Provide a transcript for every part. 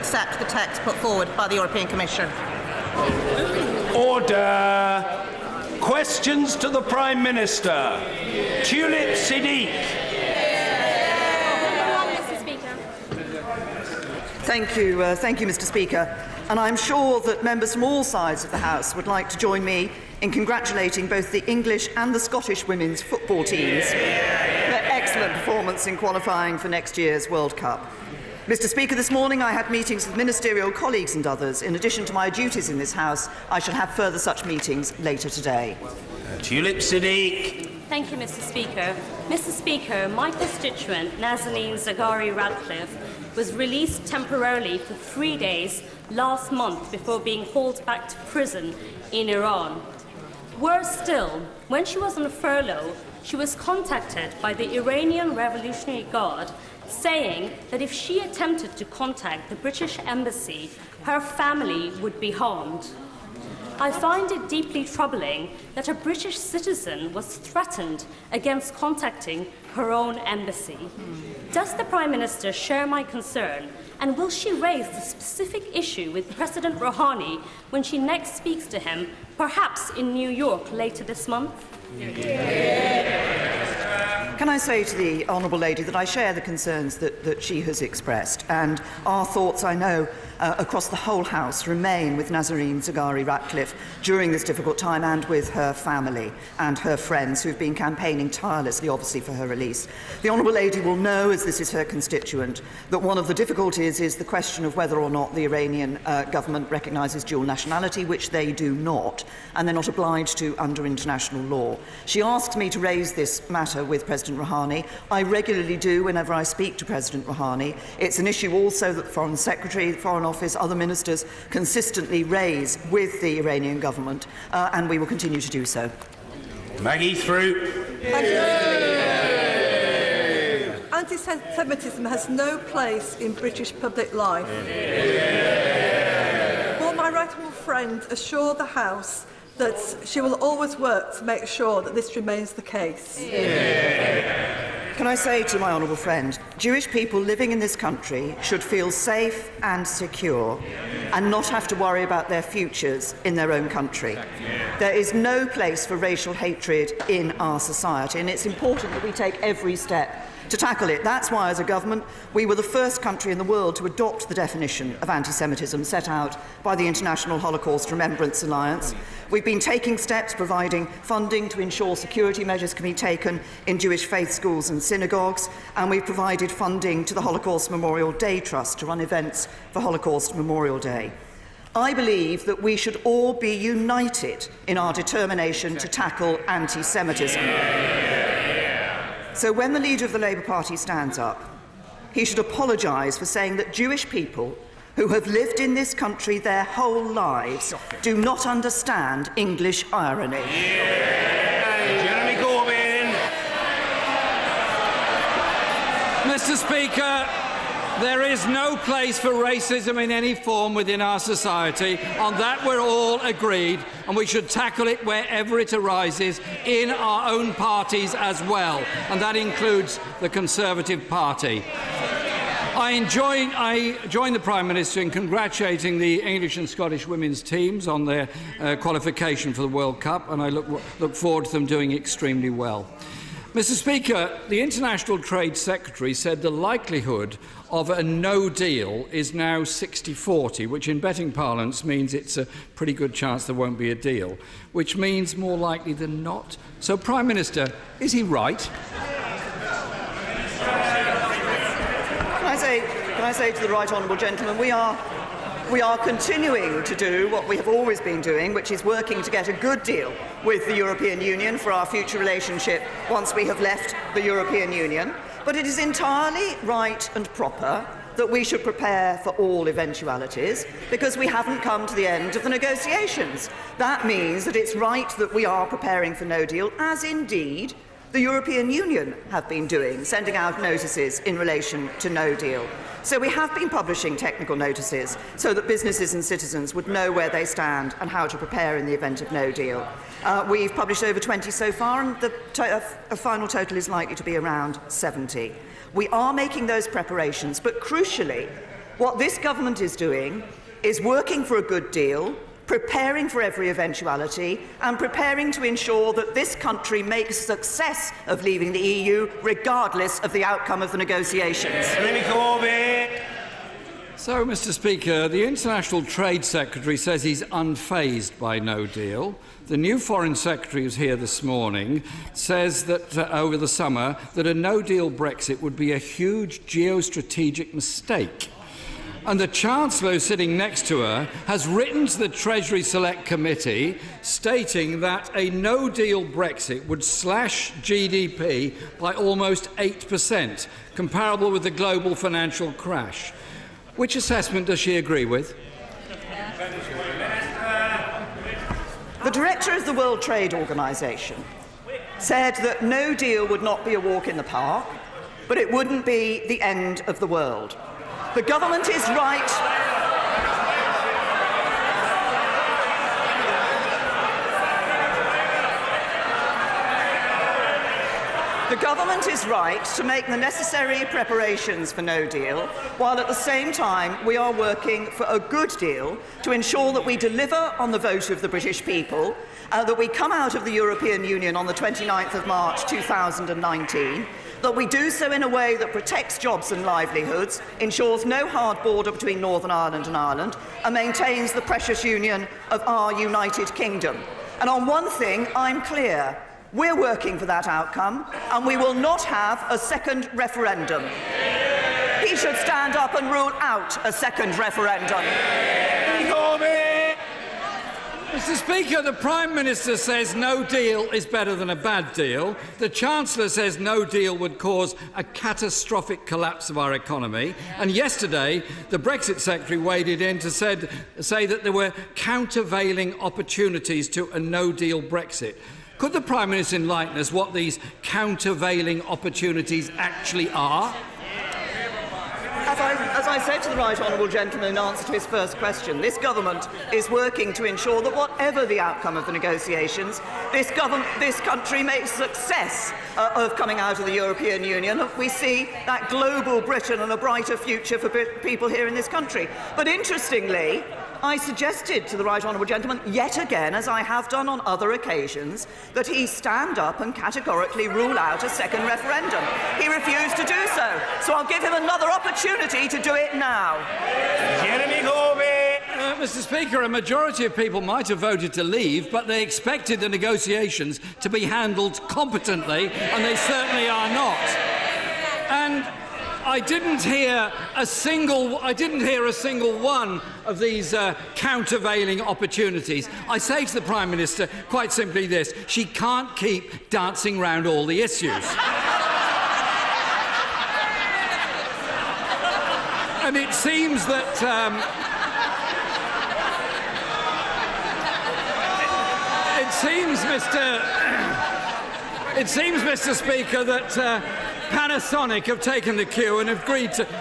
accept the text put forward by the European Commission. Order. Questions to the Prime Minister. Tulip Siddiq. Thank you, Mr. Speaker. And I'm sure that members from all sides of the House would like to join me in congratulating both the English and the Scottish women's football teams for their excellent performance in qualifying for next year's World Cup. Mr. Speaker, this morning I had meetings with ministerial colleagues and others. In addition to my duties in this House, I shall have further such meetings later today. Tulip Siddiq. Thank you, Mr. Speaker. Mr. Speaker, my constituent, Nazanin Zaghari-Ratcliffe, was released temporarily for 3 days last month before being hauled back to prison in Iran. Worse still, when she was on furlough, she was contacted by the Iranian Revolutionary Guard saying that if she attempted to contact the British Embassy, her family would be harmed. I find it deeply troubling that a British citizen was threatened against contacting her own embassy. Does the Prime Minister share my concern, and will she raise the specific issue with President Rouhani when she next speaks to him, perhaps in New York later this month? Can I say to the Honourable Lady that I share the concerns that she has expressed, and our thoughts, I know, across the whole House remain with Nazanin Zaghari-Ratcliffe during this difficult time, and with her family and her friends who have been campaigning tirelessly, obviously, for her release. The Honourable Lady will know, as this is her constituent, that one of the difficulties is the question of whether or not the Iranian government recognises dual nationality, which they do not, and they're not obliged to under international law. She asked me to raise this matter with President Rouhani. I regularly do whenever I speak to President Rouhani. It's an issue also that the Foreign Secretary, the Foreign Office, other ministers consistently raise with the Iranian government, and we will continue to do so. Maggie Throop. Thank you. Anti-Semitism has no place in British public life. Will my right honourable friend assure the House that she will always work to make sure that this remains the case? Can I say to my honourable friend, Jewish people living in this country should feel safe and secure and not have to worry about their futures in their own country. There is no place for racial hatred in our society, and it's important that we take every step to tackle it. That's why, as a government, we were the first country in the world to adopt the definition of anti-Semitism set out by the International Holocaust Remembrance Alliance. We've been taking steps, providing funding to ensure security measures can be taken in Jewish faith schools and synagogues, and we've provided funding to the Holocaust Memorial Day Trust to run events for Holocaust Memorial Day. I believe that we should all be united in our determination to tackle anti-Semitism. So when the leader of the Labour Party stands up, he should apologise for saying that Jewish people who have lived in this country their whole lives do not understand English irony. Jeremy Corbyn. Mr. Speaker, there is no place for racism in any form within our society. On that we're all agreed, and we should tackle it wherever it arises in our own parties as well, and that includes the Conservative Party. I join the Prime Minister in congratulating the English and Scottish women's teams on their qualification for the World Cup, and I look forward to them doing extremely well. Mr. Speaker, the International Trade Secretary said the likelihood of a no deal is now 60-40, which in betting parlance means it's a pretty good chance there won't be a deal, which means more likely than not. So, Prime Minister, is he right? Can I say to the right honourable gentleman, we are continuing to do what we have always been doing, which is working to get a good deal with the European Union for our future relationship once we have left the European Union. But it is entirely right and proper that we should prepare for all eventualities, because we haven't come to the end of the negotiations. That means that it's right that we are preparing for no deal, as indeed the European Union have been doing, sending out notices in relation to no deal. So we have been publishing technical notices so that businesses and citizens would know where they stand and how to prepare in the event of no deal. We've published over 20 so far, and the final total is likely to be around 70. We are making those preparations, but crucially, What this government is doing is working for a good deal, preparing for every eventuality, and preparing to ensure that this country makes a success of leaving the EU, regardless of the outcome of the negotiations. Jeremy Corbyn. So, Mr. Speaker, the International Trade Secretary says he's unfazed by no deal. The new Foreign Secretary who's here this morning says that over the summer that a no-deal Brexit would be a huge geostrategic mistake. And the Chancellor sitting next to her has written to the Treasury Select Committee stating that a no-deal Brexit would slash GDP by almost 8%, comparable with the global financial crash. Which assessment does she agree with? The Director of the World Trade Organization said that no deal would not be a walk in the park, but it wouldn't be the end of the world. The government is right. The government is right to make the necessary preparations for no deal, while at the same time we are working for a good deal to ensure that we deliver on the vote of the British people, that we come out of the European Union on the 29th of March 2019, that we do so in a way that protects jobs and livelihoods, ensures no hard border between Northern Ireland and Ireland, and maintains the precious union of our United Kingdom. And on one thing, I'm clear. We're working for that outcome, and we will not have a second referendum. He should stand up and rule out a second referendum. Mr. Speaker, the Prime Minister says no deal is better than a bad deal. The Chancellor says no deal would cause a catastrophic collapse of our economy. And yesterday, the Brexit Secretary waded in to say that there were countervailing opportunities to a no-deal Brexit. Could the Prime Minister enlighten us what these countervailing opportunities actually are? As I said to the Right Honourable Gentleman in answer to his first question, this government is working to ensure that whatever the outcome of the negotiations, this country makes success of coming out of the European Union. We see that global Britain and a brighter future for people here in this country. But interestingly, I suggested to the Right Honourable Gentleman, yet again, as I have done on other occasions, that he stand up and categorically rule out a second referendum. He refused to do so, so I'll give him another opportunity to do it now. Jeremy Corbyn. Mr. Speaker, a majority of people might have voted to leave, but they expected the negotiations to be handled competently, and they certainly are not. And I didn't hear a single one of these countervailing opportunities. I say to the Prime Minister quite simply this: she can't keep dancing round all the issues. And it seems that it seems, Mr. Speaker, that Panasonic have taken the cue and have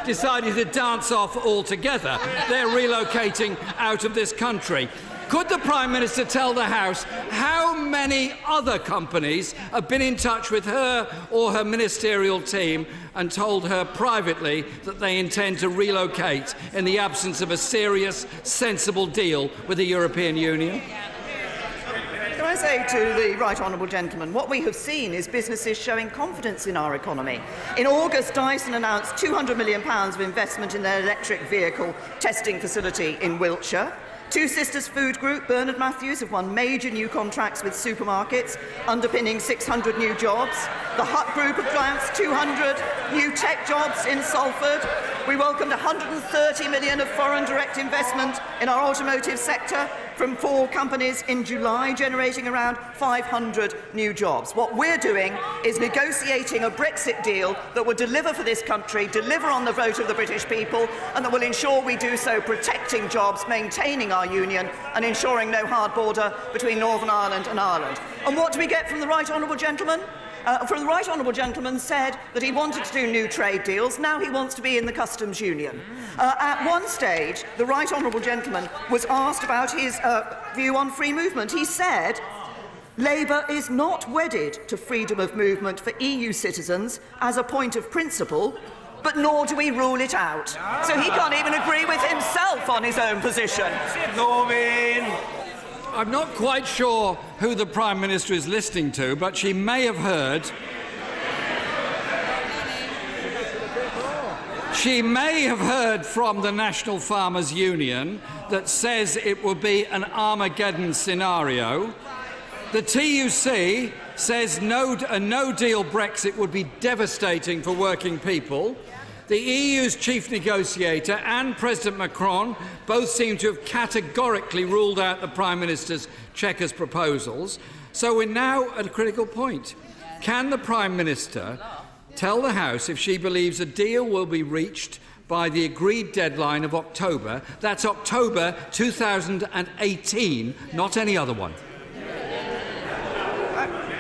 decided to dance off altogether. They're relocating out of this country. Could the Prime Minister tell the House how many other companies have been in touch with her or her ministerial team and told her privately that they intend to relocate in the absence of a serious, sensible deal with the European Union? Can I say to the Right Honourable Gentleman, what we have seen is businesses showing confidence in our economy. In August, Dyson announced £200 million of investment in their electric vehicle testing facility in Wiltshire. Two Sisters Food Group, Bernard Matthews, have won major new contracts with supermarkets, underpinning 600 new jobs. The Hut Group have announced 200 new tech jobs in Salford. We welcomed £130 million of foreign direct investment in our automotive sector from 4 companies in July, generating around 500 new jobs. What we're doing is negotiating a Brexit deal that will deliver for this country, deliver on the vote of the British people, and that will ensure we do so protecting jobs, maintaining our union, and ensuring no hard border between Northern Ireland and Ireland. And what do we get from the Right Honourable Gentleman? The Right Honourable Gentleman said that he wanted to do new trade deals. Now he wants to be in the customs union. At one stage, the Right Honourable Gentleman was asked about his view on free movement. He said, Labour is not wedded to freedom of movement for EU citizens as a point of principle, but nor do we rule it out. So he can't even agree with himself on his own position. I'm not quite sure who the Prime Minister is listening to, but she may have heard... She may have heard from the National Farmers Union that says it will be an Armageddon scenario. The TUC says a no-deal Brexit would be devastating for working people. The EU's chief negotiator and President Macron both seem to have categorically ruled out the Prime Minister's Chequers proposals. So we're now at a critical point. Can the Prime Minister tell the House if she believes a deal will be reached by the agreed deadline of October? That's October 2018, not any other one.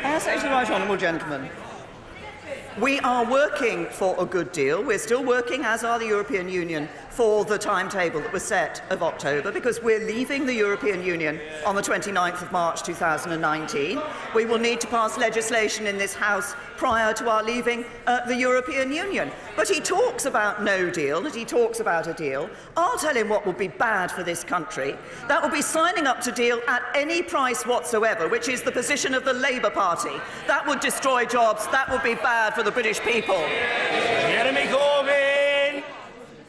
I say to the right honourable gentleman, we are working for a good deal. We're still working, as are the European Union, for the timetable that was set of October, because we're leaving the European Union on the 29th of March 2019. We will need to pass legislation in this House prior to our leaving the European Union. But he talks about no deal, and he talks about a deal. I'll tell him what would be bad for this country. That would be signing up to deal at any price whatsoever, which is the position of the Labour Party. That would destroy jobs. That would be bad for the British people. Jeremy Corbyn.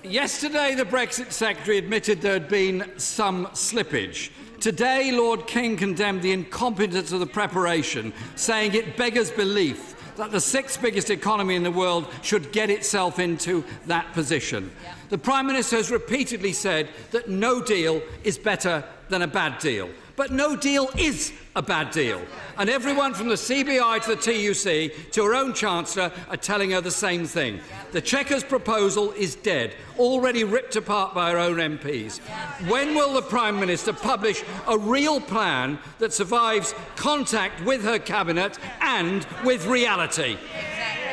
Yesterday, the Brexit Secretary admitted there had been some slippage. Today, Lord King condemned the incompetence of the preparation, saying it beggars belief that the sixth biggest economy in the world should get itself into that position. The Prime Minister has repeatedly said that no deal is better than a bad deal. But no deal is a bad deal. And everyone from the CBI to the TUC to her own Chancellor are telling her the same thing. The Chequers proposal is dead, already ripped apart by her own MPs. When will the Prime Minister publish a real plan that survives contact with her Cabinet and with reality?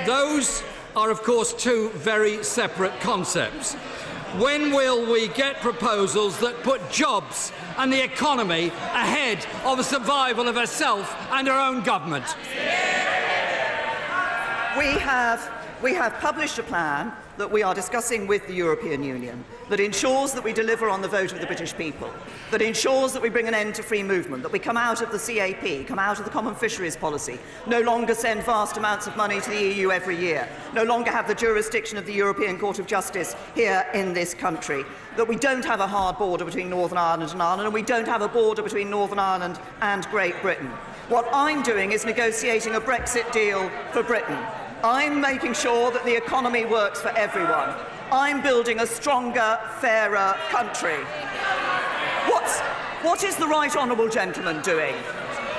Those are, of course, two very separate concepts. When will we get proposals that put jobs and the economy ahead of the survival of herself and her own government? We have published a plan that we are discussing with the European Union that ensures that we deliver on the vote of the British people, that ensures that we bring an end to free movement, that we come out of the CAP, come out of the common fisheries policy, no longer send vast amounts of money to the EU every year, no longer have the jurisdiction of the European Court of Justice here in this country, that we don't have a hard border between Northern Ireland and Ireland, and we don't have a border between Northern Ireland and Great Britain. What I'm doing is negotiating a Brexit deal for Britain. I'm making sure that the economy works for everyone. I'm building a stronger, fairer country. What is the right honourable gentleman doing?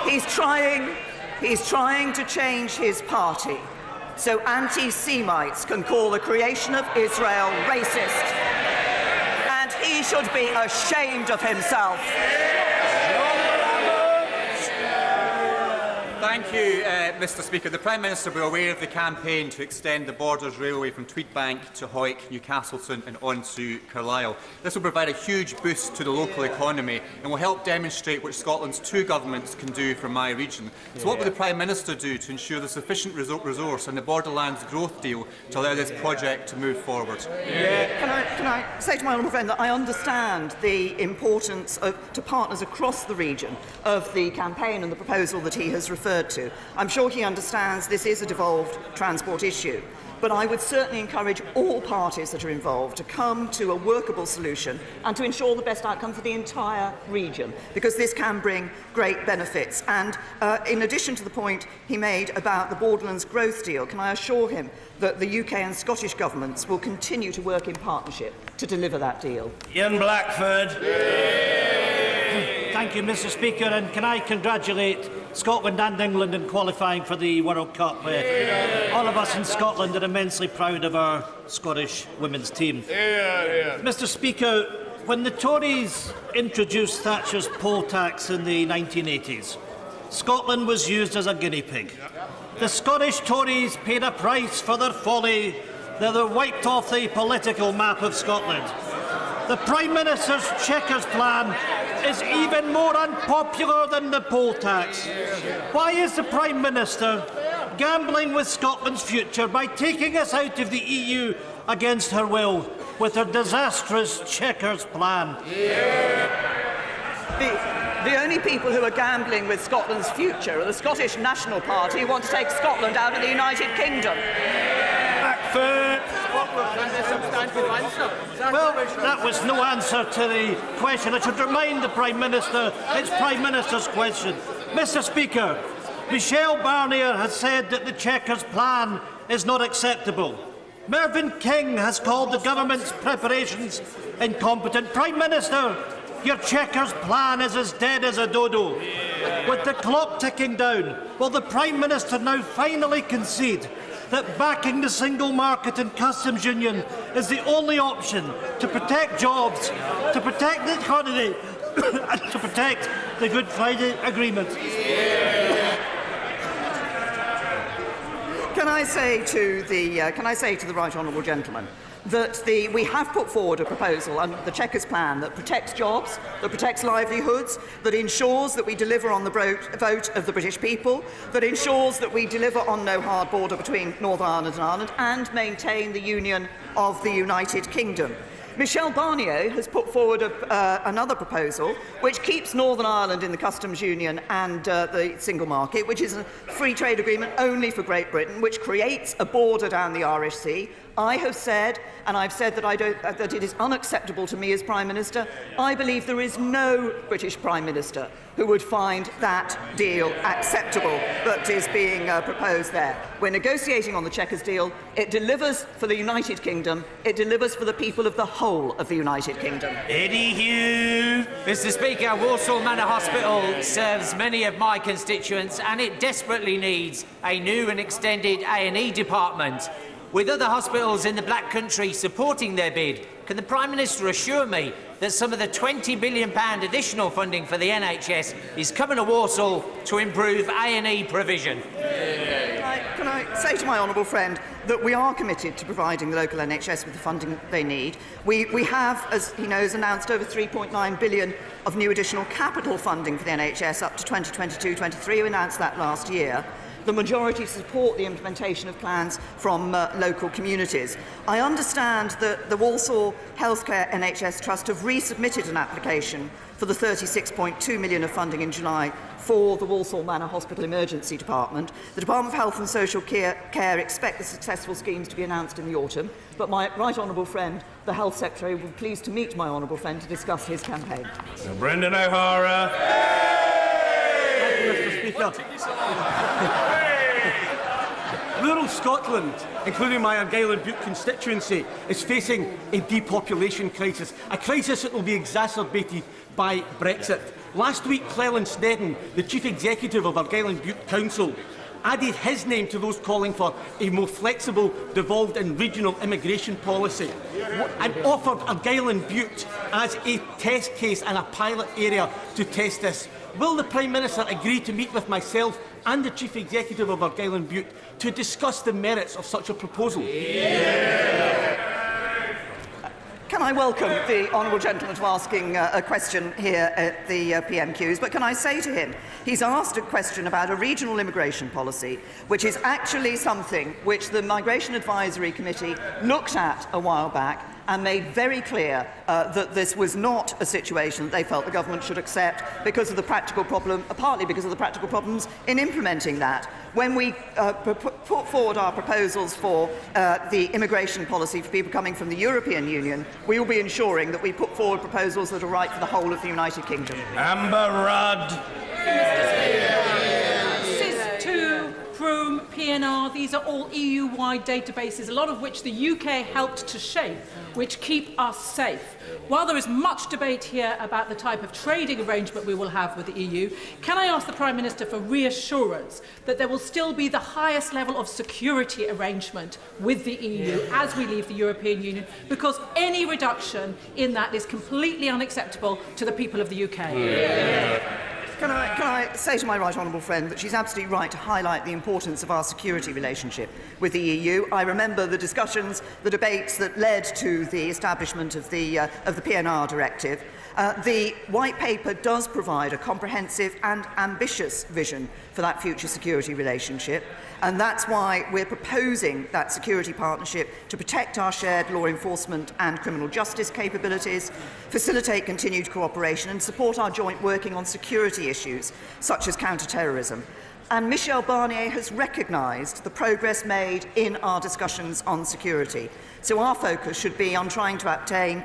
He's trying to change his party so anti-Semites can call the creation of Israel racist. And he should be ashamed of himself. Thank you, Mr Speaker. The Prime Minister will be aware of the campaign to extend the Borders Railway from Tweedbank to Hawick, Newcastleton and on to Carlisle. This will provide a huge boost to the local economy and will help demonstrate what Scotland's two governments can do for my region. So what will the Prime Minister do to ensure the sufficient resource in the Borderlands growth deal to allow this project to move forward? Can I say to my honourable friend that I understand the importance to partners across the region of the campaign and the proposal that he has referred to. I'm sure he understands this is a devolved transport issue, but I would certainly encourage all parties that are involved to come to a workable solution and to ensure the best outcome for the entire region, because this can bring great benefits. And in addition to the point he made about the Borderlands growth deal, can I assure him that the UK and Scottish governments will continue to work in partnership to deliver that deal? Ian Blackford. Thank you, Mr Speaker, and can I congratulate Scotland and England in qualifying for the World Cup. All of us in Scotland are immensely proud of our Scottish women's team. Mr Speaker, when the Tories introduced Thatcher's poll tax in the 1980s, Scotland was used as a guinea pig. The Scottish Tories paid a price for their folly. They were wiped off the political map of Scotland. The Prime Minister's Chequers plan is even more unpopular than the poll tax. Why is the Prime Minister gambling with Scotland's future by taking us out of the EU against her will with her disastrous Chequers plan. The only people who are gambling with Scotland's future are the Scottish National Party, who want to take Scotland out of the United Kingdom. Well, that was no answer to the question. I should remind the Prime Minister it's Prime Minister's question. Mr. Speaker, Michel Barnier has said that the Chequers plan is not acceptable. Mervyn King has called the government's preparations incompetent. Prime Minister, your Chequers plan is as dead as a dodo. With the clock ticking down, will the Prime Minister now finally concede that backing the single market and customs union is the only option to protect jobs, to protect the economy and to protect the Good Friday Agreement? Can I say to the right honourable gentleman that we have put forward a proposal under the Chequers plan that protects jobs, that protects livelihoods, that ensures that we deliver on the vote of the British people, that ensures that we deliver on no hard border between Northern Ireland and Ireland, and maintain the union of the United Kingdom. Michel Barnier has put forward another proposal which keeps Northern Ireland in the customs union and the single market, which is a free trade agreement only for Great Britain, which creates a border down the Irish Sea. I have said, and I've said that it is unacceptable to me as Prime Minister. I believe there is no British Prime Minister who would find that deal acceptable that is being proposed there. We're negotiating on the Chequers deal. It delivers for the United Kingdom. It delivers for the people of the whole of the United Kingdom. Eddie Hugh. Mr. Speaker, Walsall Manor Hospital serves many of my constituents and it desperately needs a new and extended A&E department. With other hospitals in the Black Country supporting their bid, can the Prime Minister assure me that some of the £20 billion additional funding for the NHS is coming to Walsall to improve A&E provision? Can I say to my honourable friend that we are committed to providing the local NHS with the funding they need. We have, as he knows, announced over £3.9 billion of new additional capital funding for the NHS up to 2022-23. We announced that last year. The majority support the implementation of plans from local communities. I understand that the Walsall Healthcare NHS Trust have resubmitted an application for the £36.2 million of funding in July for the Walsall Manor Hospital Emergency Department. The Department of Health and Social Care expect the successful schemes to be announced in the autumn, but my right honourable friend, the Health Secretary, will be pleased to meet my honourable friend to discuss his campaign. Brendan O'Hara. Thank you, Mr. Speaker. Rural Scotland, including my Argyll and Bute constituency, is facing a depopulation crisis, a crisis that will be exacerbated by Brexit. Last week, Cleland Snedden, the Chief Executive of Argyll and Bute Council, added his name to those calling for a more flexible, devolved and regional immigration policy, and offered Argyll and Bute as a test case and a pilot area to test this. Will the Prime Minister agree to meet with myself and the Chief Executive of Argyll and Bute to discuss the merits of such a proposal? Can I welcome the honourable gentleman to asking a question here at the PMQs, but can I say to him, he's asked a question about a regional immigration policy, which is actually something which the Migration Advisory Committee looked at a while back and made very clear that this was not a situation that they felt the government should accept because of the practical problem, partly because of the practical problems in implementing that. When we put forward our proposals for the immigration policy for people coming from the European Union, we will be ensuring that we put forward proposals that are right for the whole of the United Kingdom. Amber Rudd. SIS2, PRUM, PNR, these are all EU-wide databases, a lot of which the UK helped to shape, which keep us safe. While there is much debate here about the type of trading arrangement we will have with the EU, can I ask the Prime Minister for reassurance that there will still be the highest level of security arrangement with the EU as we leave the European Union, because any reduction in that is completely unacceptable to the people of the UK? Can I say to my right honourable friend that she's absolutely right to highlight the importance of our security relationship with the EU. I remember the discussions, the debates that led to the establishment of the PNR directive. The White Paper does provide a comprehensive and ambitious vision for that future security relationship, and that's why we're proposing that security partnership to protect our shared law enforcement and criminal justice capabilities, facilitate continued cooperation and support our joint working on security issues such as counter-terrorism. And Michel Barnier has recognised the progress made in our discussions on security. So our focus should be on trying to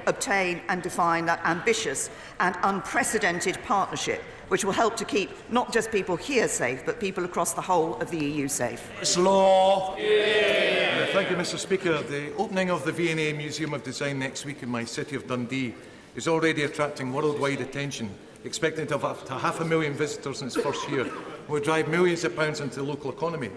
obtain and define that ambitious and unprecedented partnership which will help to keep not just people here safe, but people across the whole of the EU safe. Law. Thank you, Mr. Speaker. The opening of the V&A Museum of Design next week in my city of Dundee is already attracting worldwide attention, expecting to have up to 500,000 visitors in its first year, and will drive millions of pounds into the local economy.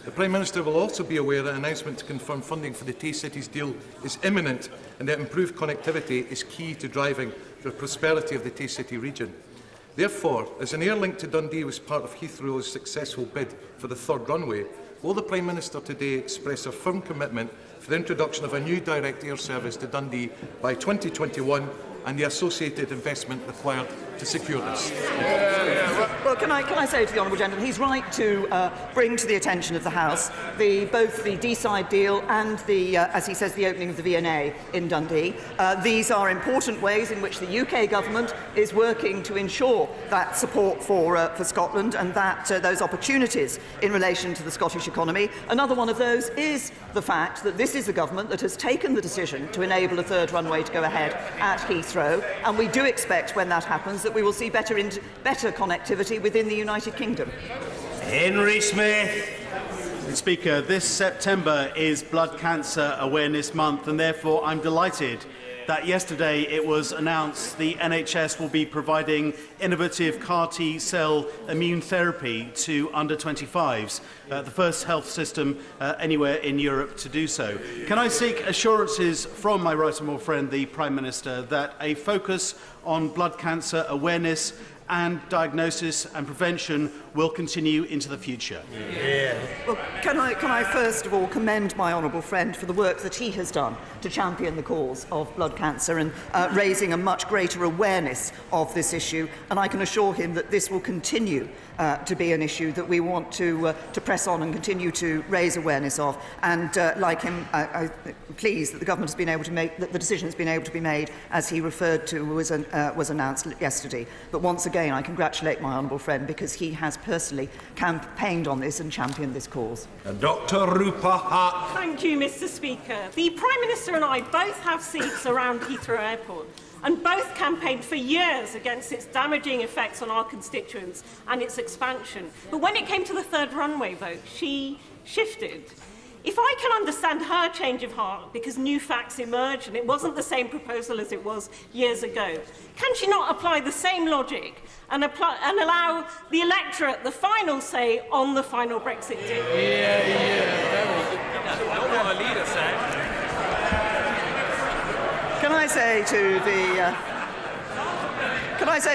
The Prime Minister will also be aware that an announcement to confirm funding for the Tay Cities deal is imminent and that improved connectivity is key to driving the prosperity of the Tay City region. Therefore, as an air link to Dundee was part of Heathrow's successful bid for the third runway, will the Prime Minister today express a firm commitment for the introduction of a new direct air service to Dundee by 2021 and the associated investment required to secure this? Well, can I say to the honourable gentleman, he's right to bring to the attention of the House both the D-side deal and as he says, the opening of the V&A in Dundee. These are important ways in which the UK government is working to ensure that support for Scotland and that those opportunities in relation to the Scottish economy. Another one of those is the fact that this is a government that has taken the decision to enable a third runway to go ahead at Heathrow, and we do expect when that happens that we will see better connectivity within the United Kingdom. Henry Smith. Mr. Speaker, this September is Blood Cancer Awareness Month, and therefore I'm delighted that yesterday it was announced the NHS will be providing innovative CAR T-cell immune therapy to under-25s, the first health system anywhere in Europe to do so. Can I seek assurances from my right honourable friend, the Prime Minister, that a focus on blood cancer awareness and diagnosis and prevention will continue into the future? Well, can I first of all commend my honourable friend for the work that he has done to champion the cause of blood cancer and raising a much greater awareness of this issue, and I can assure him that this will continue to be an issue that we want to press on and continue to raise awareness of. And like him, I'm pleased that the government has been able to make that the decision has been able to be made, as he referred to, was announced yesterday. But once again, I congratulate my honourable friend because he has personally campaigned on this and championed this cause. Dr. Rupa Hart. Thank you, Mr. Speaker. The Prime Minister and I both have seats around Heathrow Airport, and both campaigned for years against its damaging effects on our constituents and its expansion. But when it came to the third runway vote, she shifted. If I can understand her change of heart because new facts emerged and it wasn't the same proposal as it was years ago, can she not apply the same logic and allow the electorate the final say on the final Brexit deal? What a leader said. Can I say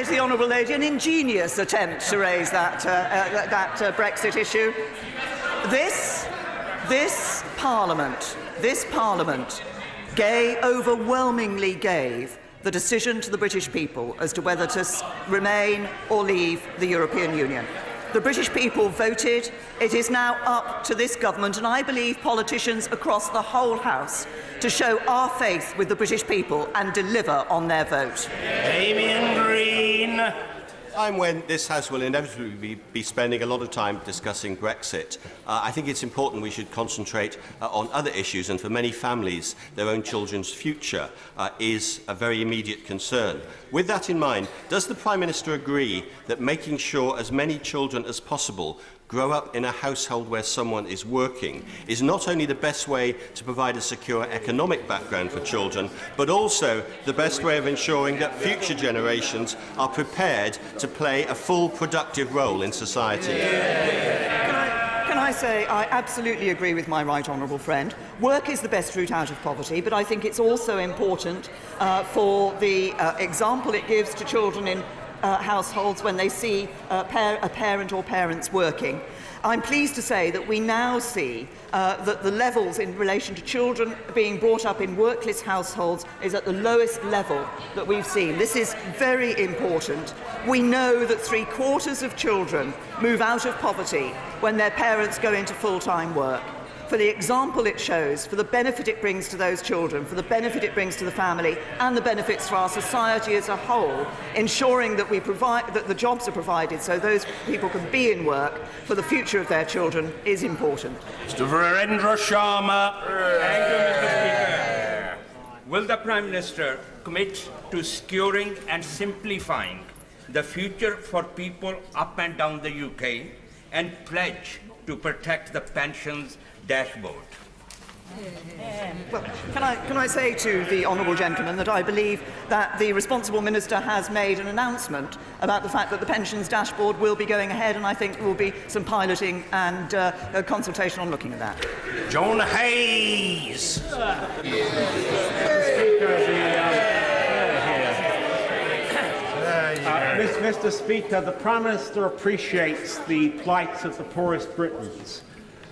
to the honourable lady, an ingenious attempt to raise that Brexit issue. This Parliament overwhelmingly gave the decision to the British people as to whether to remain or leave the European Union. The British people voted. It is now up to this government, and I believe politicians across the whole House, to show our faith with the British people and deliver on their vote. Damien Green. Time when this House will inevitably be spending a lot of time discussing Brexit, I think it's important we should concentrate on other issues, and for many families, their own children's future is a very immediate concern. With that in mind, does the Prime Minister agree that making sure as many children as possible grow up in a household where someone is working is not only the best way to provide a secure economic background for children, but also the best way of ensuring that future generations are prepared to play a full productive role in society? Can I say I absolutely agree with my right honourable friend. Work is the best route out of poverty, but I think it's also important for the example it gives to children in households when they see a parent or parents working. I'm pleased to say that we now see that the levels in relation to children being brought up in workless households is at the lowest level that we've seen. This is very important. We know that 3/4 of children move out of poverty when their parents go into full-time work. For the example it shows, for the benefit it brings to those children, for the benefit it brings to the family, and the benefits for our society as a whole, ensuring that that the jobs are provided so those people can be in work for the future of their children is important. Mr. Virendra Sharma. Thank you, Mr. Speaker. Will the Prime Minister commit to securing and simplifying the future for people up and down the UK and pledge to protect the pensions dashboard? Well, can I say to the honourable gentleman that I believe that the responsible minister has made an announcement about the fact that the pensions dashboard will be going ahead, and I think there will be some piloting and a consultation on looking at that. John Hayes. Mr. Speaker, the Prime Minister appreciates the plight of the poorest Britons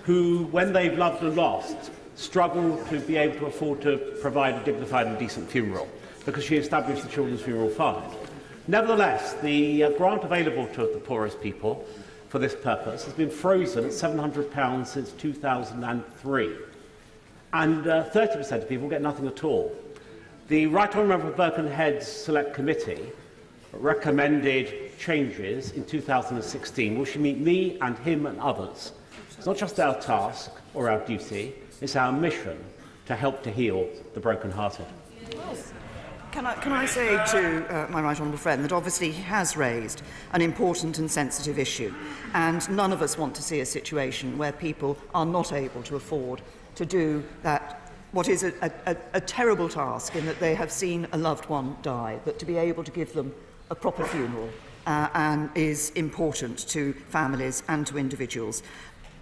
who, when they've loved and lost, struggle to be able to afford to provide a dignified and decent funeral, because she established the Children's Funeral Fund. Nevertheless, the grant available to the poorest people for this purpose has been frozen at £700 since 2003, and 30% of people get nothing at all. The Right Honourable Birkenhead's Select Committee recommended changes in 2016, which should meet me and him and others. It's not just our task or our duty, it's our mission to help to heal the broken-hearted. Can I say to my right honourable friend that obviously he has raised an important and sensitive issue, and none of us want to see a situation where people are not able to afford to do that, what is a terrible task in that they have seen a loved one die, but to be able to give them a proper funeral and is important to families and to individuals.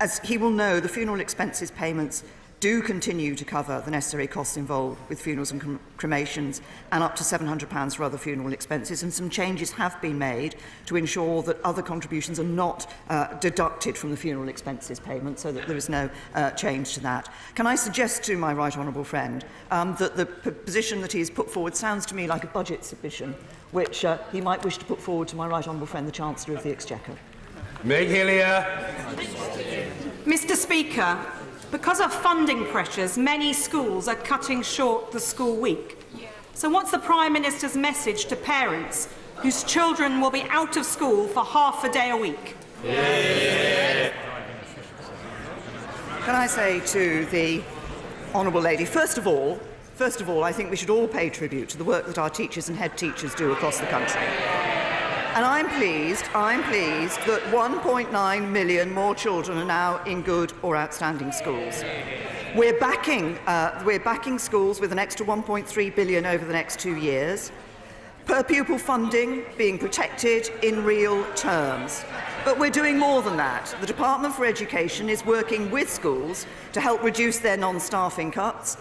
As he will know, the funeral expenses payments do continue to cover the necessary costs involved with funerals and cremations, and up to £700 for other funeral expenses, and some changes have been made to ensure that other contributions are not deducted from the funeral expenses payment, so that there is no change to that. Can I suggest to my right honourable friend that the position that he has put forward sounds to me like a budget submission, which he might wish to put forward to my right honourable friend, the Chancellor of the Exchequer. Meg Hillier. Mr. Speaker, because of funding pressures, many schools are cutting short the school week. So what's the Prime Minister's message to parents whose children will be out of school for half a day a week? Can I say to the honourable lady, first of all, I think we should all pay tribute to the work that our teachers and head teachers do across the country. And I'm pleased that 1.9 million more children are now in good or outstanding schools. We're backing schools with an extra £1.3 billion over the next 2 years. Per pupil funding being protected in real terms. But we're doing more than that. The Department for Education is working with schools to help reduce their non-staffing costs.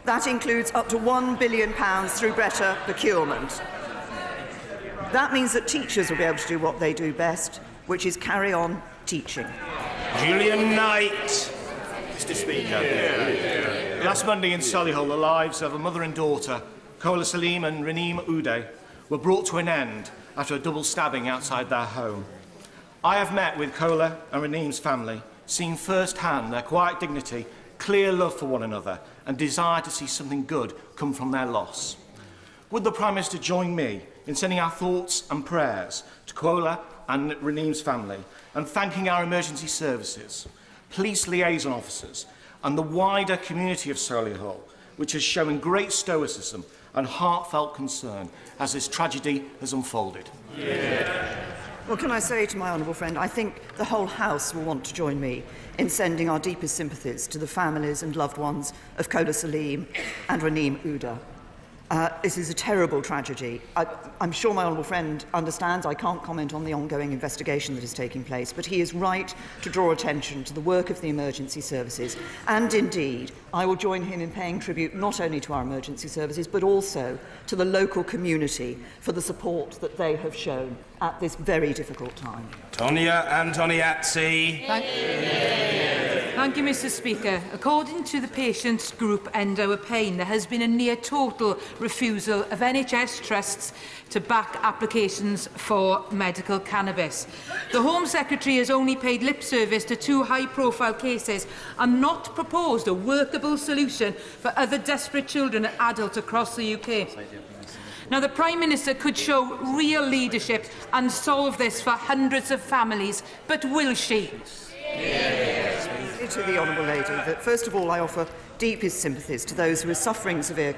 That includes up to £1 billion through better procurement. That means that teachers will be able to do what they do best, which is carry on teaching. Julian Knight. Mr. Speaker, last Monday in Solihull, the lives of a mother and daughter, Kola Salim and Raneem Uday, were brought to an end after a double stabbing outside their home. I have met with Kola and Raneem's family, seen firsthand their quiet dignity, clear love for one another, and desire to see something good come from their loss. Would the Prime Minister join me in sending our thoughts and prayers to Kola and Raneem's family, and thanking our emergency services, police liaison officers, and the wider community of Solihull, which has shown great stoicism and heartfelt concern as this tragedy has unfolded? Well, can I say to my honourable friend, I think the whole House will want to join me in sending our deepest sympathies to the families and loved ones of Kola Salim and Raneem Uday. This is a terrible tragedy. I'm sure my honourable friend understands I can't comment on the ongoing investigation that is taking place, but he is right to draw attention to the work of the emergency services. And indeed, I will join him in paying tribute not only to our emergency services, but also to the local community for the support that they have shown at this very difficult time. Tonia Antoniazzi. Thank you, Mr. Speaker. According to the patients group End Our Pain, there has been a near total refusal of NHS trusts to back applications for medical cannabis. The Home Secretary has only paid lip service to 2 high-profile cases and not proposed a workable solution for other desperate children and adults across the UK. Now, the Prime Minister could show real leadership and solve this for hundreds of families, but will she? To the Honourable Lady that, first of all, I offer deepest sympathies to those who are suffering severe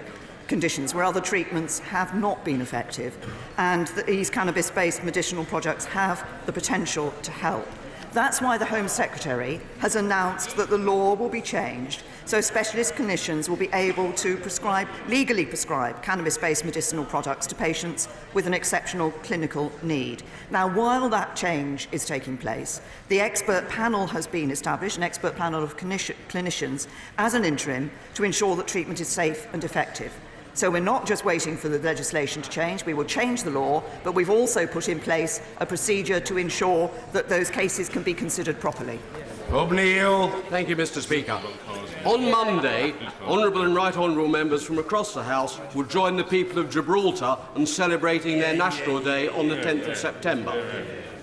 conditions where other treatments have not been effective, and that these cannabis-based medicinal products have the potential to help. That's why the Home Secretary has announced that the law will be changed so specialist clinicians will be able to legally prescribe cannabis-based medicinal products to patients with an exceptional clinical need. Now, while that change is taking place, the expert panel has been established, an expert panel of clinicians, as an interim to ensure that treatment is safe and effective. So we're not just waiting for the legislation to change, we will change the law, but we've also put in place a procedure to ensure that those cases can be considered properly. O'Neill. Thank you, Mr. Speaker. On Monday, honourable and right honourable members from across the House will join the people of Gibraltar in celebrating their National Day on the 10th of September.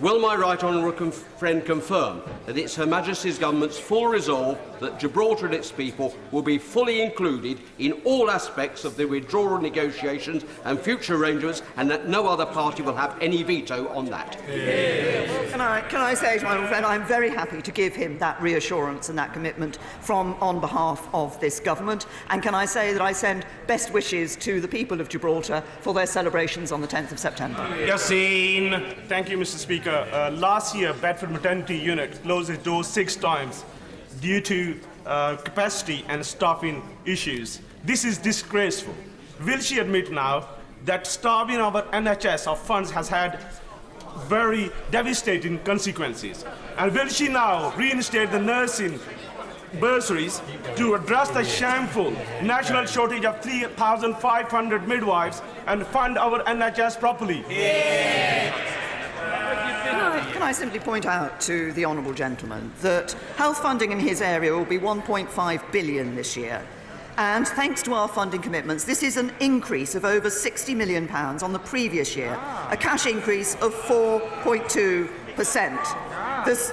Will my right honourable friend confirm that it's Her Majesty's Government's full resolve that Gibraltar and its people will be fully included in all aspects of the withdrawal negotiations and future arrangements, and that no other party will have any veto on that? Can I say to my honourable friend, I'm very happy to give him that reassurance and that commitment on behalf of this government, and can I say that I send best wishes to the people of Gibraltar for their celebrations on the 10th of September. Yassine. Thank you, Mr. Speaker. Last year, Bedford Maternity Unit closed its doors 6 times due to capacity and staffing issues. This is disgraceful. Will she admit now that starving our NHS of funds has had very devastating consequences? And will she now reinstate the nursing bursaries to address the shameful national shortage of 3,500 midwives and fund our NHS properly? Can I simply point out to the honourable gentleman that health funding in his area will be £1.5 billion this year. And thanks to our funding commitments, this is an increase of over £60 million on the previous year, a cash increase of 4.2%.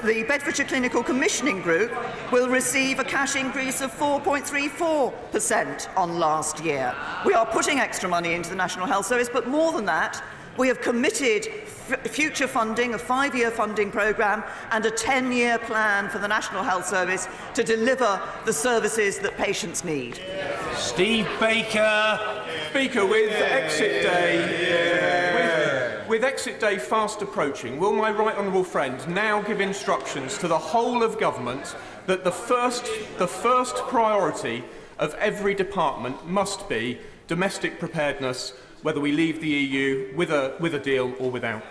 The Bedfordshire Clinical Commissioning Group will receive a cash increase of 4.34% on last year. We are putting extra money into the National Health Service, but more than that, we have committed future funding, a 5-year funding programme and a 10-year plan for the National Health Service to deliver the services that patients need. Steve Baker. Speaker, with Exit Day, with Exit Day fast approaching, will my right honourable friend now give instructions to the whole of government that the first priority of every department must be domestic preparedness, whether we leave the EU with a deal or without?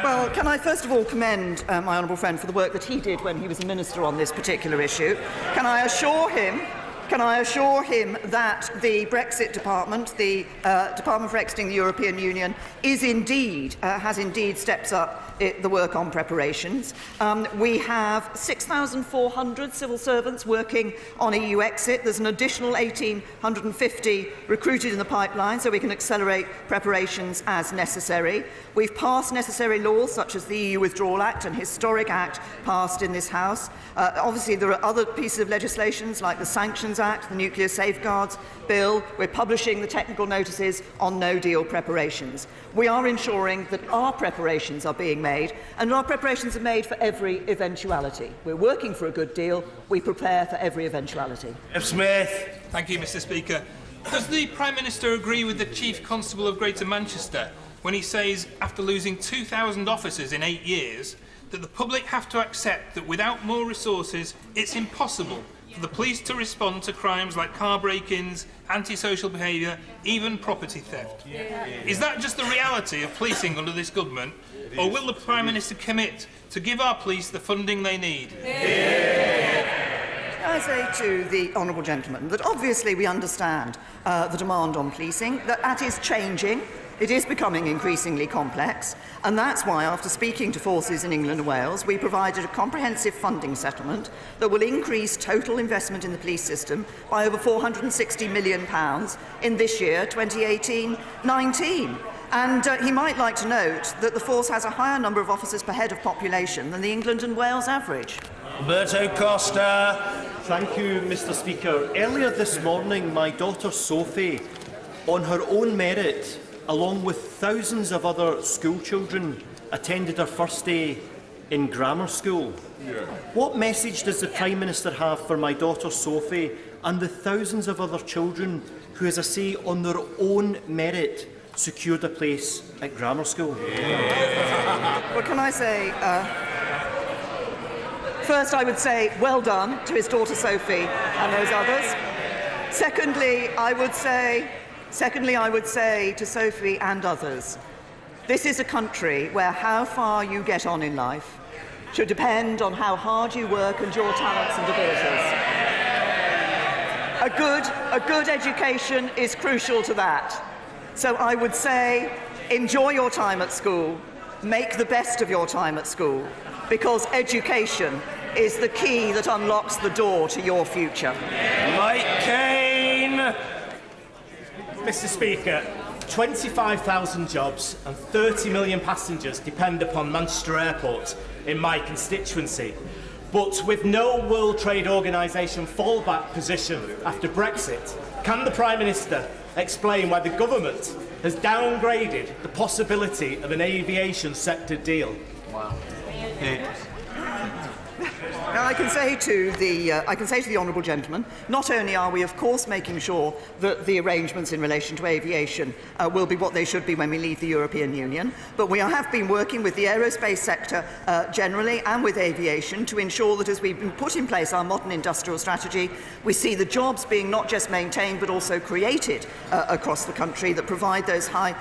Well, can I first of all commend my honourable friend for the work that he did when he was a minister on this particular issue? Can I assure him that the Brexit Department, the Department for Exiting the European Union, has indeed stepped up the work on preparations. We have 6,400 civil servants working on EU exit. There's an additional 1,850 recruited in the pipeline, so we can accelerate preparations as necessary. We've passed necessary laws such as the EU Withdrawal Act, an historic act passed in this House. Obviously, there are other pieces of legislation like the Sanctions Act, the Nuclear Safeguards Bill. We're publishing the technical notices on no-deal preparations. We are ensuring that our preparations are being made, and our preparations are made for every eventuality. We're working for a good deal. We prepare for every eventuality. Smith. Thank you, Mr. Speaker. Does the Prime Minister agree with the Chief Constable of Greater Manchester when he says, after losing 2,000 officers in 8 years, that the public have to accept that without more resources, it's impossible for the police to respond to crimes like car break-ins, antisocial behaviour, even property theft. Is that just the reality of policing under this government, or will the Prime Minister commit to give our police the funding they need? I say to the honourable gentleman that obviously we understand the demand on policing, that is changing. It is becoming increasingly complex, and that's why, after speaking to forces in England and Wales, we provided a comprehensive funding settlement that will increase total investment in the police system by over £460 million in this year, 2018-19. And he might like to note that the force has a higher number of officers per head of population than the England and Wales average. Alberto Costa. Thank you, Mr. Speaker. Earlier this morning, my daughter Sophie, on her own merit, along with thousands of other school children, attended her first day in grammar school. What message does the Prime Minister have for my daughter Sophie and the thousands of other children who, as I say, on their own merit, secured a place at grammar school? Well, can I say, first I would say well done to his daughter Sophie and those others. Secondly, I would say to Sophie and others, this is a country where how far you get on in life should depend on how hard you work and your talents and abilities. A good education is crucial to that. So I would say, enjoy your time at school, make the best of your time at school, because education is the key that unlocks the door to your future. Mike Kane. Mr. Speaker, 25,000 jobs and 30 million passengers depend upon Manchester Airport in my constituency. But with no World Trade Organisation fallback position after Brexit, can the Prime Minister explain why the government has downgraded the possibility of an aviation sector deal? Wow. Now, I can say to the honourable gentleman, not only are we, of course, making sure that the arrangements in relation to aviation will be what they should be when we leave the European Union, but we have been working with the aerospace sector generally and with aviation to ensure that as we've put in place our modern industrial strategy, we see the jobs being not just maintained but also created across the country that provide those high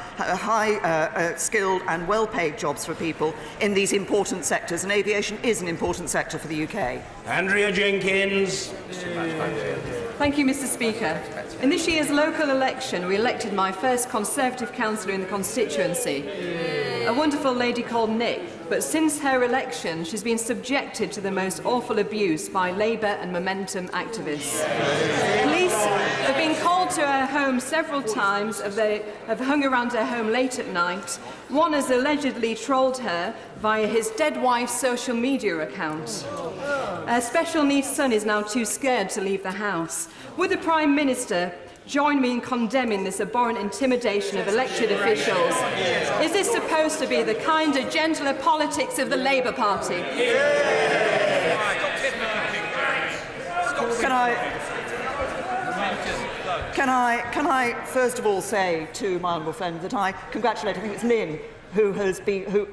skilled and well-paid jobs for people in these important sectors, and aviation is an important sector for the UK. Andrea Jenkins. Thank you, Mr. Speaker. In this year's local election, we elected my first Conservative councillor in the constituency, a wonderful lady called Nick. But since her election, she's been subjected to the most awful abuse by Labour and Momentum activists. Police have been called to her home several times, have hung around her home late at night. One has allegedly trolled her via his dead wife's social media account. Her special needs son is now too scared to leave the house. Would the Prime Minister join me in condemning this abhorrent intimidation of elected officials? Is this supposed to be the kinder, gentler politics of the Labour Party? Can I first of all say to my honourable friend that I congratulate, I think it's Lynn, who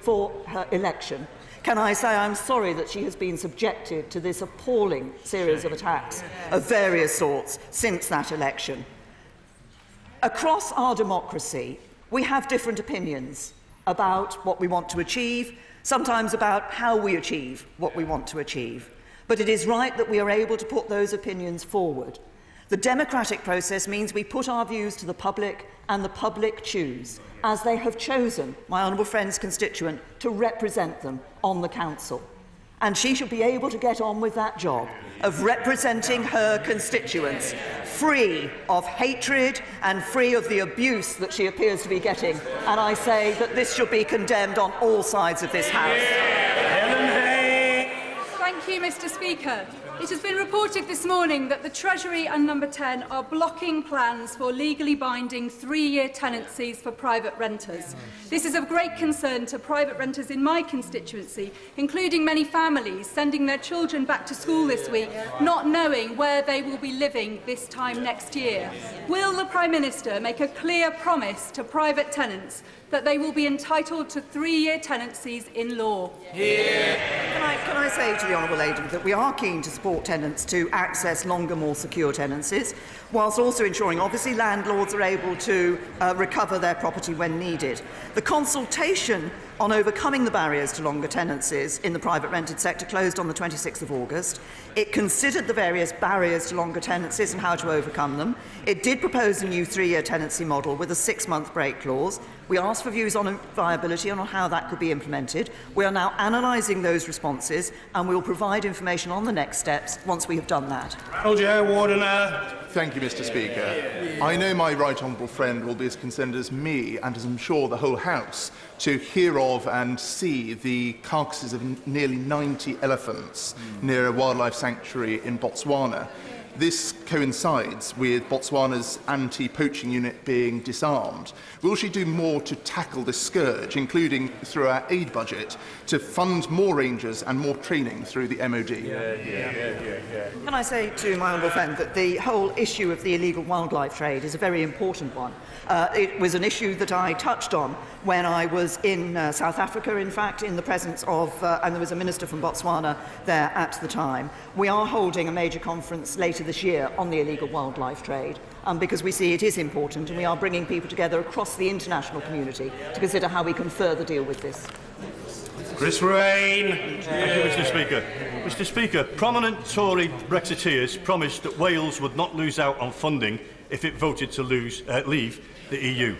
for her election. Can I say I'm sorry that she has been subjected to this appalling series of attacks of various sorts since that election. Across our democracy, we have different opinions about what we want to achieve, sometimes about how we achieve what we want to achieve. But it is right that we are able to put those opinions forward. The democratic process means we put our views to the public, and the public choose, as they have chosen my honourable friend's constituent to represent them on the council. And she should be able to get on with that job of representing her constituents, free of hatred and free of the abuse that she appears to be getting. And I say that this should be condemned on all sides of this House. Thank you, Mr. Speaker. It has been reported this morning that the Treasury and Number 10 are blocking plans for legally binding 3-year tenancies for private renters. This is of great concern to private renters in my constituency, including many families sending their children back to school this week, not knowing where they will be living this time next year. Will the Prime Minister make a clear promise to private tenants that they will be entitled to 3-year tenancies in law? Can I say to the honourable lady that we are keen to support support tenants to access longer, more secure tenancies, whilst also ensuring, obviously, landlords are able to recover their property when needed. The consultation on overcoming the barriers to longer tenancies in the private rented sector closed on the 26th of August. It considered the various barriers to longer tenancies and how to overcome them. It did propose a new 3-year tenancy model with a 6-month break clause. We asked for views on viability and on how that could be implemented. We are now analysing those responses and we will provide information on the next steps once we have done that. Thank you, Mr. Speaker. I know my right honourable friend will be as concerned as me, and as I'm sure the whole House, to hear of and see the carcasses of nearly 90 elephants near a wildlife sanctuary in Botswana. This coincides with Botswana's anti-poaching unit being disarmed. Will she do more to tackle this scourge, including through our aid budget, to fund more rangers and more training through the MOD? Can I say to my honourable friend that the whole issue of the illegal wildlife trade is a very important one. It was an issue that I touched on when I was in South Africa, in fact, in the presence of, and there was a minister from Botswana there at the time. We are holding a major conference later this year on the illegal wildlife trade, because we see it is important, and we are bringing people together across the international community to consider how we can further deal with this. Chris Rain. Thank you, Mr. Speaker. Mr. Speaker, prominent Tory Brexiteers promised that Wales would not lose out on funding if it voted to leave the EU.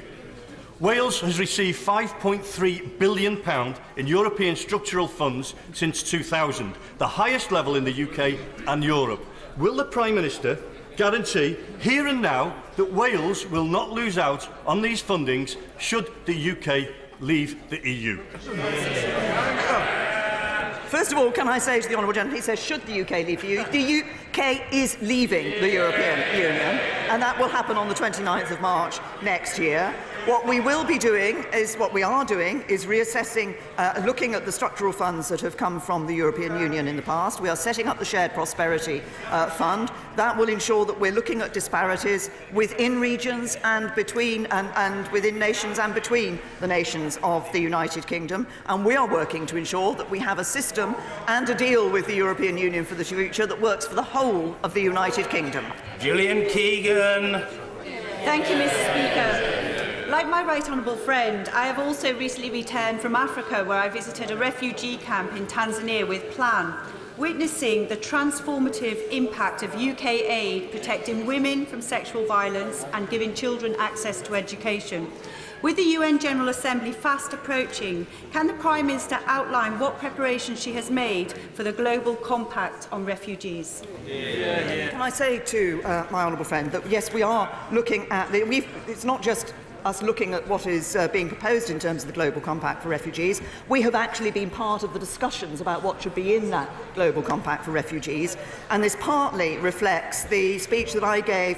Wales has received £5.3 billion in European structural funds since 2000, the highest level in the UK and Europe. Will the Prime Minister guarantee here and now that Wales will not lose out on these fundings should the UK leave the EU? First of all, can I say to the honourable gentleman, he says, should the UK leave the EU? The UK is leaving the European Union, and that will happen on the 29th of March next year. What we will be doing is, what we are doing, is reassessing, looking at the structural funds that have come from the European Union in the past. We are setting up the Shared Prosperity Fund. That will ensure that we're looking at disparities within regions and between and within nations and between the nations of the United Kingdom. And we are working to ensure that we have a system and a deal with the European Union for the future that works for the whole of the United Kingdom. Gillian Keegan. Thank you, Mr. Speaker. Like my right honourable friend, I have also recently returned from Africa, where I visited a refugee camp in Tanzania with Plan, witnessing the transformative impact of UK aid protecting women from sexual violence and giving children access to education. With the UN General Assembly fast approaching, can the Prime Minister outline what preparations she has made for the Global Compact on refugees? Can I say to my honourable friend that, yes, we are looking at it's not just us looking at what is being proposed in terms of the Global Compact for refugees. We have actually been part of the discussions about what should be in that Global Compact for refugees, and this partly reflects the speech that I gave,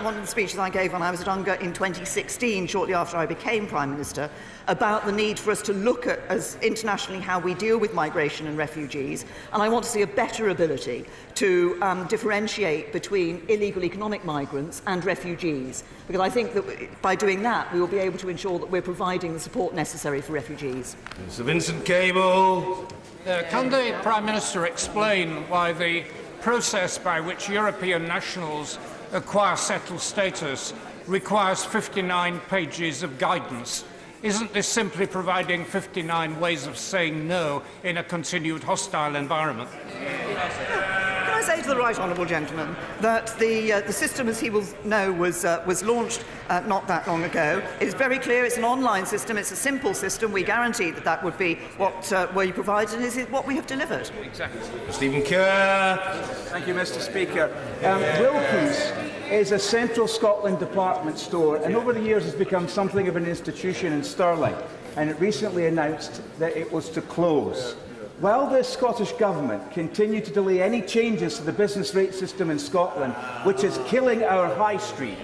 one of the speeches I gave when I was at UNGA in 2016, shortly after I became Prime Minister, about the need for us to look at, as internationally, how we deal with migration and refugees. And I want to see a better ability to differentiate between illegal economic migrants and refugees, because I think that by doing that, we will be able to ensure that we're providing the support necessary for refugees. Sir Vincent Cable. Can the Prime Minister explain why the process by which European nationals acquire settled status requires 59 pages of guidance? Isn't this simply providing 59 ways of saying no in a continued hostile environment? Can I say to the right honourable gentleman that the system, as he will know, was launched not that long ago. It is very clear. It's an online system. It's a simple system. We guarantee that that would be what we provided, and is what we have delivered. Exactly. Stephen Kerr. Thank you, Mr. Speaker. Wilkins is a central Scotland department store, and over the years has become something of an institution in Stirling, and it recently announced that it was to close. While the Scottish Government continue to delay any changes to the business rate system in Scotland, which is killing our high street,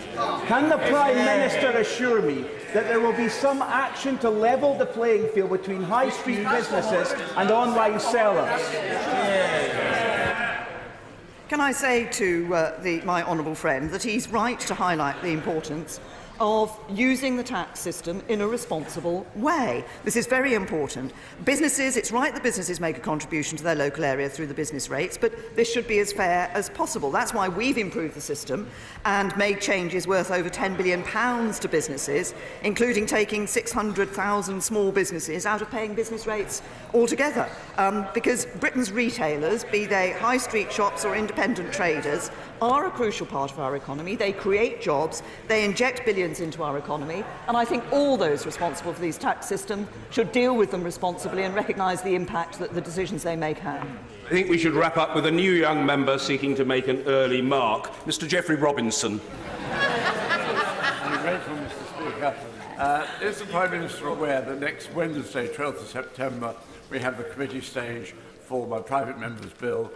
can the Prime Minister assure me that there will be some action to level the playing field between high street businesses and online sellers? Can I say to my honourable friend that he's right to highlight the importance of using the tax system in a responsible way. This is very important. Businesses, it's right that businesses make a contribution to their local area through the business rates, but this should be as fair as possible. That's why we've improved the system and made changes worth over £10 billion to businesses, including taking 600,000 small businesses out of paying business rates altogether. Because Britain's retailers, be they high street shops or independent traders, are a crucial part of our economy. They create jobs, they inject billions into our economy, and I think all those responsible for these tax systems should deal with them responsibly and recognise the impact that the decisions they make have. I think we should wrap up with a new young member seeking to make an early mark, Mr Geoffrey Robinson. I'm grateful, Mr Speaker. Is the Prime Minister aware that next Wednesday, 12th of September, we have the committee stage for my private member's bill,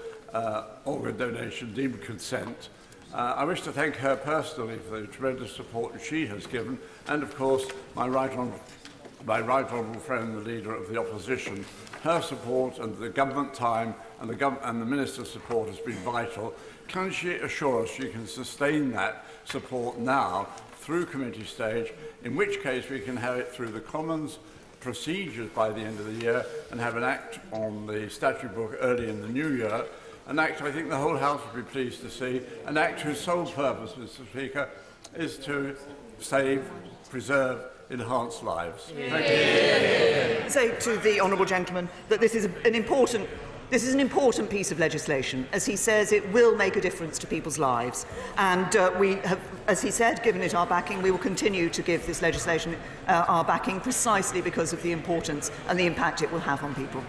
organ donation deemed consent? I wish to thank her personally for the tremendous support she has given, and of course my right honourable friend, the Leader of the Opposition. Her support and the government time and the Minister's support has been vital. Can she assure us she can sustain that support now through committee stage, in which case we can have it through the Commons procedures by the end of the year and have an act on the statute book early in the new year? An act I think the whole House would be pleased to see, an act whose sole purpose, Mr Speaker, is to save, preserve, enhance lives. Thank you. Say to the honourable gentleman that this is an important piece of legislation. As he says, it will make a difference to people's lives. And we have, as he said, given it our backing. We will continue to give this legislation our backing precisely because of the importance and the impact it will have on people.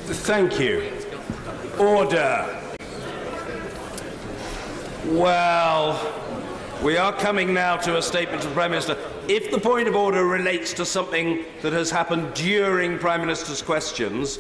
Thank you. Order. Well, we are coming now to a statement of the Prime Minister. If the point of order relates to something that has happened during Prime Minister's questions,